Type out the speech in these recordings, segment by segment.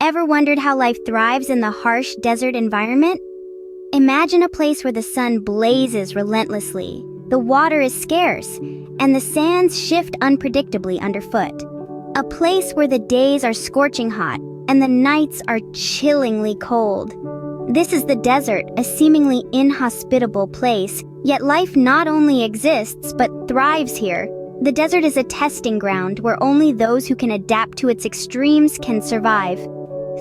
Ever wondered how life thrives in the harsh desert environment? Imagine a place where the sun blazes relentlessly, the water is scarce, and the sands shift unpredictably underfoot. A place where the days are scorching hot and the nights are chillingly cold. This is the desert, a seemingly inhospitable place, yet life not only exists but thrives here. The desert is a testing ground where only those who can adapt to its extremes can survive.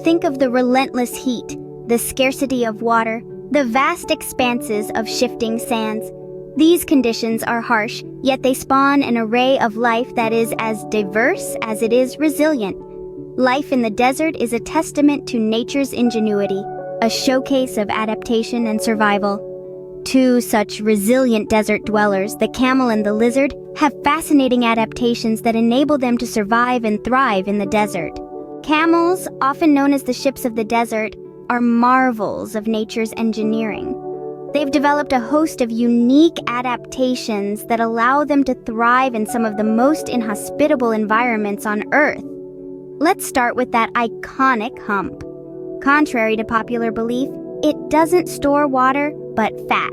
Think of the relentless heat, the scarcity of water, the vast expanses of shifting sands. These conditions are harsh, yet they spawn an array of life that is as diverse as it is resilient. Life in the desert is a testament to nature's ingenuity, a showcase of adaptation and survival. Two such resilient desert dwellers, the camel and the lizard, have fascinating adaptations that enable them to survive and thrive in the desert. Camels, often known as the ships of the desert, are marvels of nature's engineering. They've developed a host of unique adaptations that allow them to thrive in some of the most inhospitable environments on Earth. Let's start with that iconic hump. Contrary to popular belief, it doesn't store water, but fat.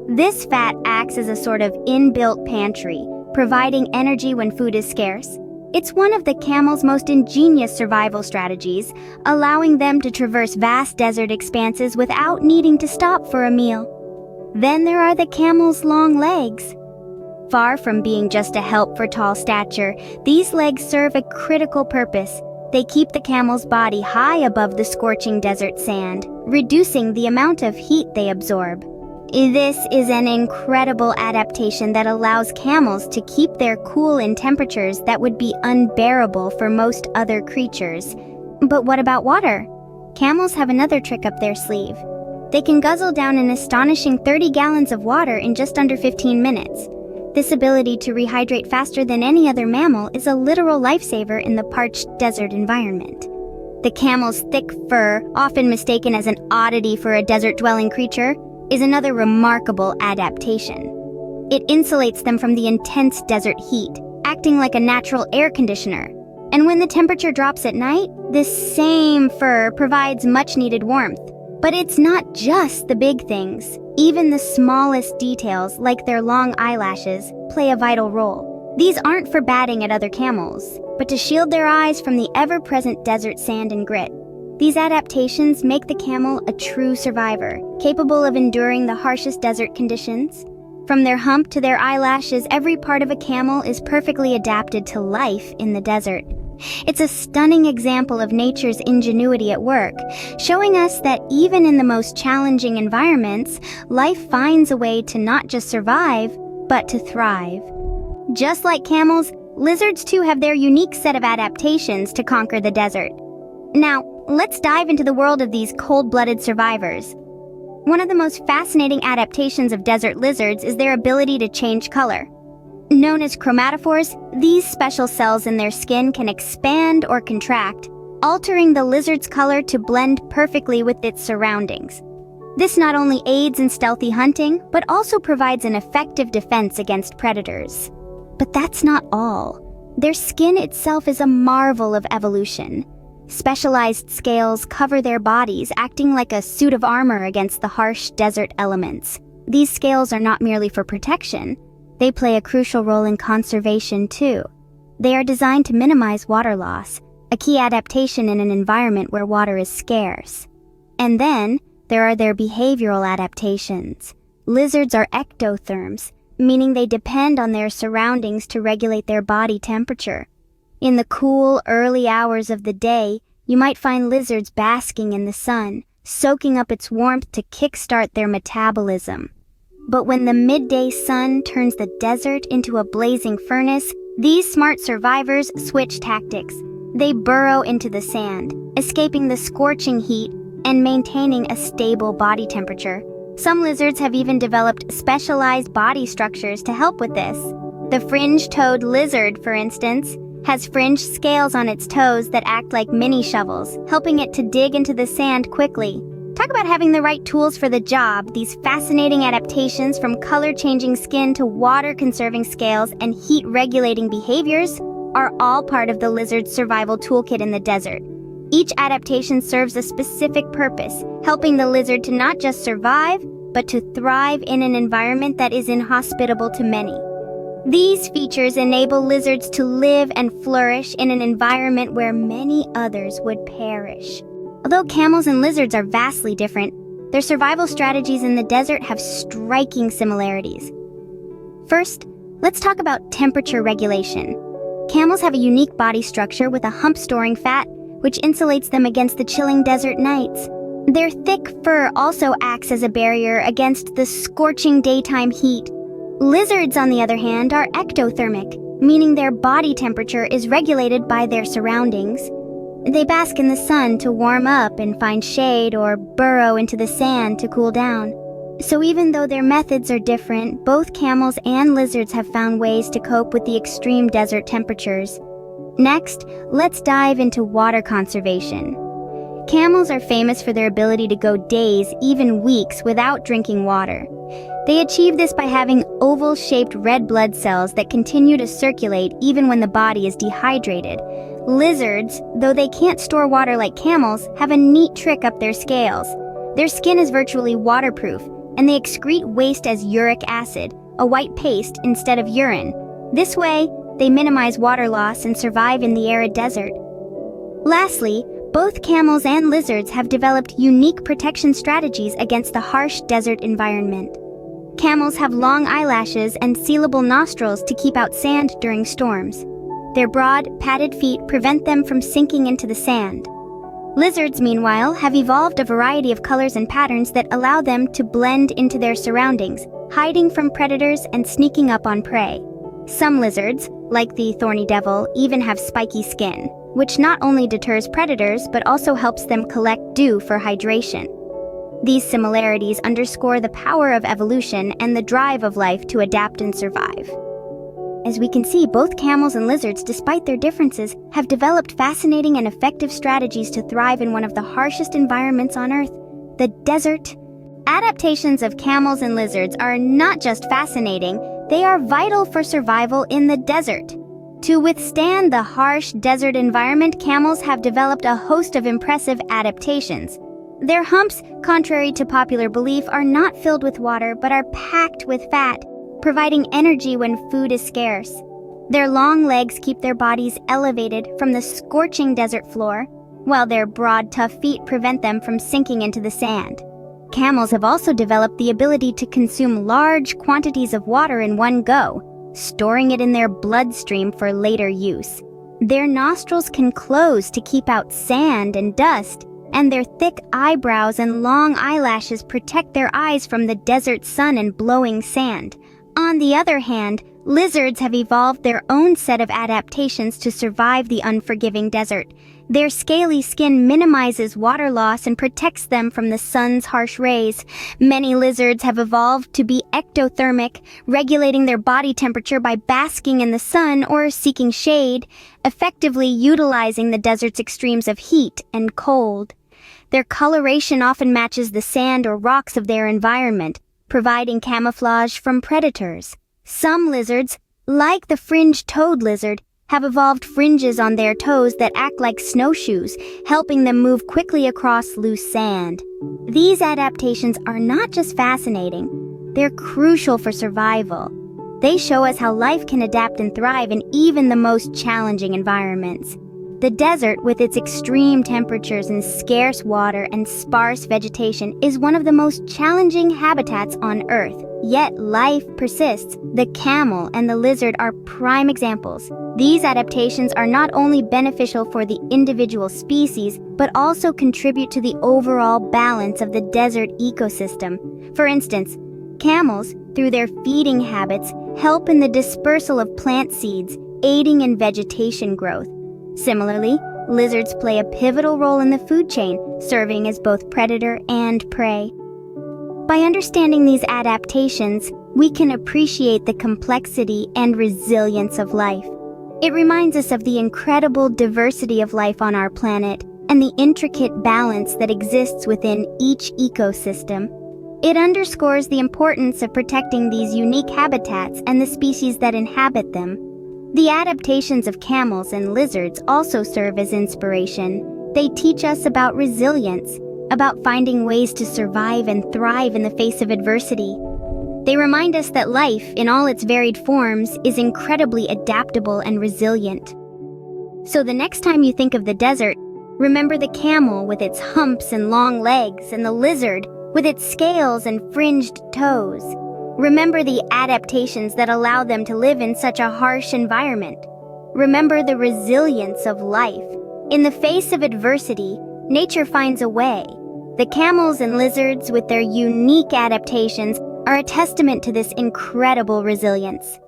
This fat acts as a sort of inbuilt pantry, providing energy when food is scarce. It's one of the camel's most ingenious survival strategies, allowing them to traverse vast desert expanses without needing to stop for a meal. Then there are the camel's long legs. Far from being just a help for tall stature, these legs serve a critical purpose. They keep the camel's body high above the scorching desert sand, reducing the amount of heat they absorb. This is an incredible adaptation that allows camels to keep their cool in temperatures that would be unbearable for most other creatures. But what about water? Camels have another trick up their sleeve. They can guzzle down an astonishing 30 gallons of water in just under 15 minutes. This ability to rehydrate faster than any other mammal is a literal lifesaver in the parched desert environment. The camel's thick fur, often mistaken as an oddity for a desert-dwelling creature, is another remarkable adaptation. It insulates them from the intense desert heat, acting like a natural air conditioner. And when the temperature drops at night, this same fur provides much-needed warmth. But it's not just the big things. Even the smallest details, like their long eyelashes, play a vital role. These aren't for batting at other camels, but to shield their eyes from the ever-present desert sand and grit. These adaptations make the camel a true survivor, capable of enduring the harshest desert conditions. From their hump to their eyelashes, every part of a camel is perfectly adapted to life in the desert. It's a stunning example of nature's ingenuity at work, showing us that even in the most challenging environments, life finds a way to not just survive, but to thrive. Just like camels, lizards too have their unique set of adaptations to conquer the desert. Now, let's dive into the world of these cold-blooded survivors. One of the most fascinating adaptations of desert lizards is their ability to change color. Known as chromatophores, these special cells in their skin can expand or contract, altering the lizard's color to blend perfectly with its surroundings. This not only aids in stealthy hunting, but also provides an effective defense against predators. But that's not all. Their skin itself is a marvel of evolution. Specialized scales cover their bodies, acting like a suit of armor against the harsh desert elements. These scales are not merely for protection. They play a crucial role in conservation, too. They are designed to minimize water loss, a key adaptation in an environment where water is scarce. And then, there are their behavioral adaptations. Lizards are ectotherms, meaning they depend on their surroundings to regulate their body temperature. In the cool, early hours of the day, you might find lizards basking in the sun, soaking up its warmth to kickstart their metabolism. But when the midday sun turns the desert into a blazing furnace, these smart survivors switch tactics. They burrow into the sand, escaping the scorching heat and maintaining a stable body temperature. Some lizards have even developed specialized body structures to help with this. The fringe-toed lizard, for instance, has fringed scales on its toes that act like mini shovels, helping it to dig into the sand quickly. Talk about having the right tools for the job. These fascinating adaptations, from color-changing skin to water-conserving scales and heat-regulating behaviors, are all part of the lizard's survival toolkit in the desert. Each adaptation serves a specific purpose, helping the lizard to not just survive, but to thrive in an environment that is inhospitable to many. These features enable lizards to live and flourish in an environment where many others would perish. Although camels and lizards are vastly different, their survival strategies in the desert have striking similarities. First, let's talk about temperature regulation. Camels have a unique body structure with a hump storing fat, which insulates them against the chilling desert nights. Their thick fur also acts as a barrier against the scorching daytime heat. Lizards, on the other hand, are ectothermic, meaning their body temperature is regulated by their surroundings. They bask in the sun to warm up and find shade, or burrow into the sand to cool down. So even though their methods are different, both camels and lizards have found ways to cope with the extreme desert temperatures. Next, let's dive into water conservation. Camels are famous for their ability to go days, even weeks, without drinking water. They achieve this by having oval-shaped red blood cells that continue to circulate even when the body is dehydrated. Lizards, though they can't store water like camels, have a neat trick up their scales. Their skin is virtually waterproof, and they excrete waste as uric acid, a white paste instead of urine. This way, they minimize water loss and survive in the arid desert. Lastly, both camels and lizards have developed unique protection strategies against the harsh desert environment. Camels have long eyelashes and sealable nostrils to keep out sand during storms. Their broad, padded feet prevent them from sinking into the sand. Lizards, meanwhile, have evolved a variety of colors and patterns that allow them to blend into their surroundings, hiding from predators and sneaking up on prey. Some lizards, like the thorny devil, even have spiky skin, which not only deters predators but also helps them collect dew for hydration. These similarities underscore the power of evolution and the drive of life to adapt and survive. As we can see, both camels and lizards, despite their differences, have developed fascinating and effective strategies to thrive in one of the harshest environments on Earth, the desert. Adaptations of camels and lizards are not just fascinating, they are vital for survival in the desert. To withstand the harsh desert environment, camels have developed a host of impressive adaptations. Their humps, contrary to popular belief, are not filled with water but are packed with fat, providing energy when food is scarce. Their long legs keep their bodies elevated from the scorching desert floor, while their broad, tough feet prevent them from sinking into the sand. Camels have also developed the ability to consume large quantities of water in one go, storing it in their bloodstream for later use. Their nostrils can close to keep out sand and dust, and their thick eyebrows and long eyelashes protect their eyes from the desert sun and blowing sand. On the other hand, lizards have evolved their own set of adaptations to survive the unforgiving desert. Their scaly skin minimizes water loss and protects them from the sun's harsh rays. Many lizards have evolved to be ectothermic, regulating their body temperature by basking in the sun or seeking shade, effectively utilizing the desert's extremes of heat and cold. Their coloration often matches the sand or rocks of their environment, providing camouflage from predators. Some lizards, like the fringed-toed lizard, have evolved fringes on their toes that act like snowshoes, helping them move quickly across loose sand. These adaptations are not just fascinating, they're crucial for survival. They show us how life can adapt and thrive in even the most challenging environments. The desert, with its extreme temperatures and scarce water and sparse vegetation, is one of the most challenging habitats on Earth. Yet life persists. The camel and the lizard are prime examples. These adaptations are not only beneficial for the individual species, but also contribute to the overall balance of the desert ecosystem. For instance, camels, through their feeding habits, help in the dispersal of plant seeds, aiding in vegetation growth. Similarly, lizards play a pivotal role in the food chain, serving as both predator and prey. By understanding these adaptations, we can appreciate the complexity and resilience of life. It reminds us of the incredible diversity of life on our planet and the intricate balance that exists within each ecosystem. It underscores the importance of protecting these unique habitats and the species that inhabit them. The adaptations of camels and lizards also serve as inspiration. They teach us about resilience, about finding ways to survive and thrive in the face of adversity. They remind us that life, in all its varied forms, is incredibly adaptable and resilient. So the next time you think of the desert, remember the camel with its humps and long legs, and the lizard with its scales and fringed toes. Remember the adaptations that allow them to live in such a harsh environment. Remember the resilience of life. In the face of adversity, nature finds a way. The camels and lizards, with their unique adaptations, are a testament to this incredible resilience.